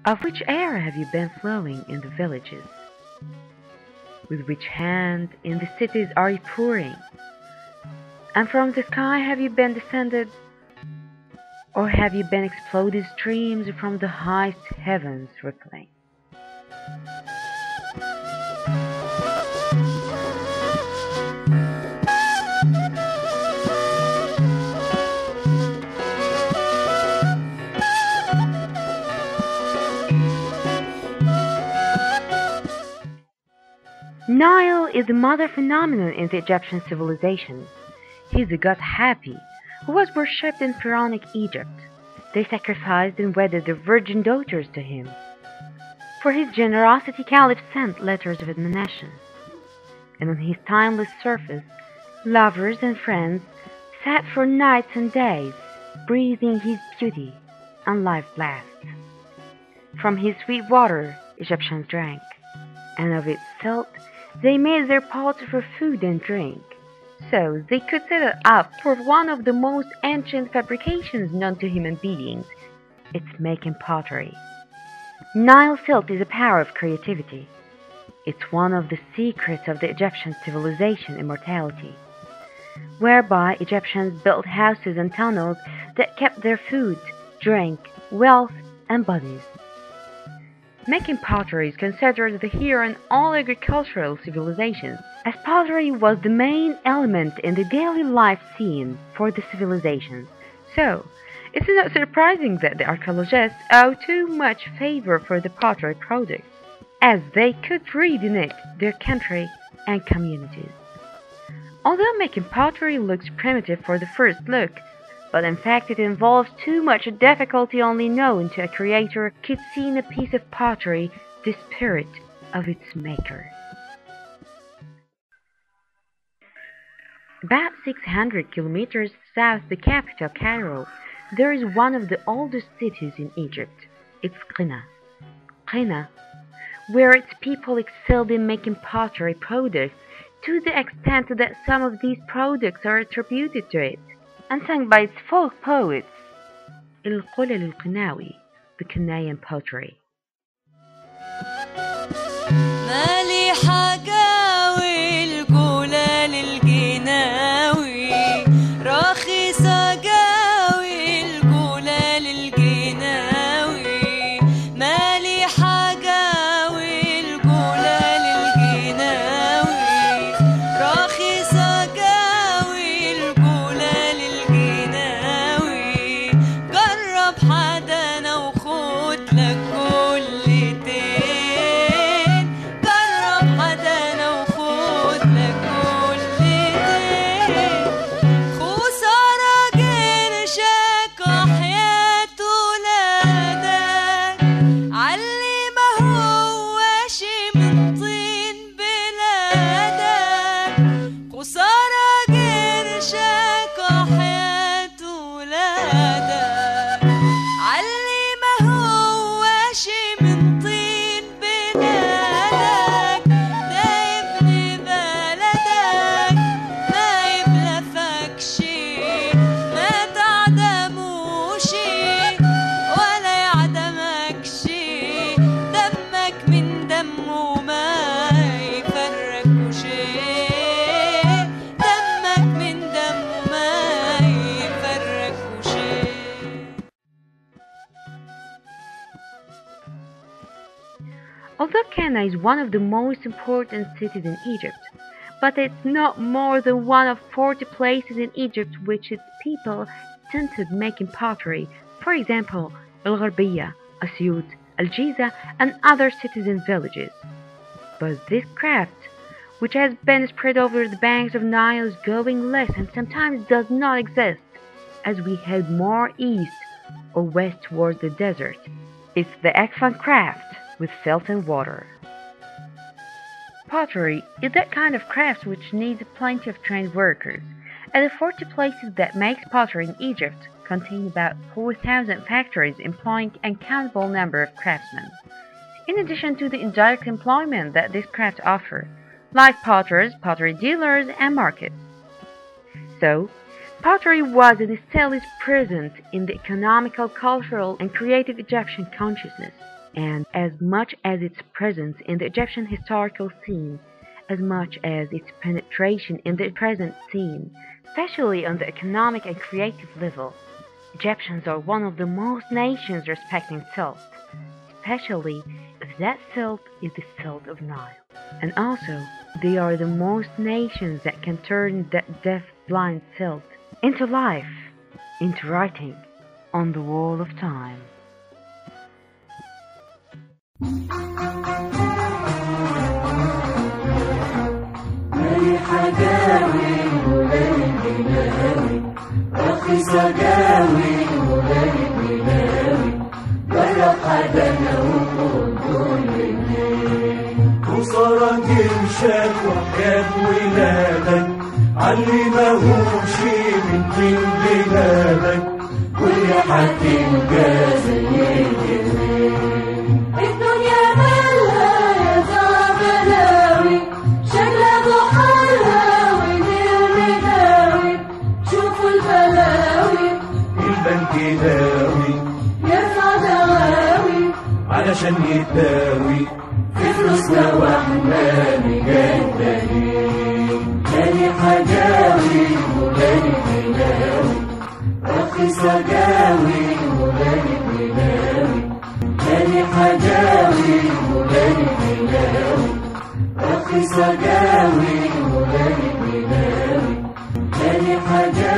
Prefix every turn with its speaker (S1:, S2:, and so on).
S1: Of which air have you been flowing in the villages? With which hand in the cities are you pouring? And from the sky have you been descended? Or have you been exploded streams from the highest heavens rippling? Nile is the mother phenomenon in the Egyptian civilization. He is the god Hapi, who was worshipped in pharaonic Egypt. They sacrificed and wedded their virgin daughters to him. For his generosity, Caliph sent letters of admonition, and on his timeless surface, lovers and friends sat for nights and days, breathing his beauty and life blasts. From his sweet water, Egyptians drank, and of its salt they made their pots for food and drink. So they could set it up for one of the most ancient fabrications known to human beings. It's making pottery. Nile silt is a power of creativity. It's one of the secrets of the Egyptian civilization immortality, whereby Egyptians built houses and tunnels that kept their food, drink, wealth, and bodies. Making pottery is considered the hero in all agricultural civilizations, as pottery was the main element in the daily life scene for the civilizations. So, it's not surprising that the archaeologists owe too much favor for the pottery product, as they could read in it their country and communities. Although making pottery looks primitive for the first look, but in fact it involves too much difficulty only known to a creator could see in a piece of pottery the spirit of its maker. About 600 kilometers south of the capital Cairo, there is one of the oldest cities in Egypt. It's Qina, where its people excelled in making pottery products to the extent that some of these products are attributed to it and sung by its folk poets, القلل القناوي, the Canaan pottery.
S2: مالي حكاوي القلل القناوي رخيصة قاوي القلل القناوي مالي حكاوي القلل القناوي رخيصة قاوي القلل القناوي قرب حدانا وخد لك كلتين قرب حدانا وخد لك كلتين خسارة قرشك وحياة ولادك علي ما هوش من طين بلادك خسارة قرشك وحياة ولادك علي ما هوش من طين بلادك ده ابن بلدك ما يبلفكش ما تعدموش ولا يعدمكش دمك من دمه ما يفرقوش دمك من دمه ما يفرقوش.
S1: Although Qana is one of the most important cities in Egypt, but it's not more than one of 40 places in Egypt which its people attempted making pottery, for example, Al-Gharbiya, Asyut, Al-Jiza, and other cities and villages. But this craft, which has been spread over the banks of Nile, is going less and sometimes does not exist as we head more east or west towards the desert. It's the Ekfan craft with felt and water. Pottery is that kind of craft which needs plenty of trained workers, and the 40 places that make pottery in Egypt contain about 4,000 factories employing an uncountable number of craftsmen, in addition to the indirect employment that this craft offers, like potters, pottery dealers, and markets. So, pottery was and still is present in the economical, cultural, and creative Egyptian consciousness. and as much as its presence in the Egyptian historical scene, as much as its penetration in the present scene, especially on the economic and creative level. Egyptians are one of the most nations respecting silt, especially if that silt is the silt of Nile. And also, they are the most nations that can turn that deaf, blind silt into life, into writing on the wall of time.
S3: حجاوي ولاد بلاوي رخيصة جاوي ولاد بلاوي جرب حدانا وقول الليل وصارة جمشك وحياة ولادك علي ماهوش من طين بلادك واللي حتلقى زي الجميل الدنيا مالها يا زعبلاوي شكلها بحالها ونرمداوي شوفوا البلاوي البنك داوي يرفع دواوي علشان يداوي في فلوسنا واحنا مجددين جاني حجاوي وجاني بلاوي رخيصة جاوي وجاني بلاوي جاني حجاوي وجاني بلاوي رخيصة جاوي وجاني بلاوي جاني حجاوي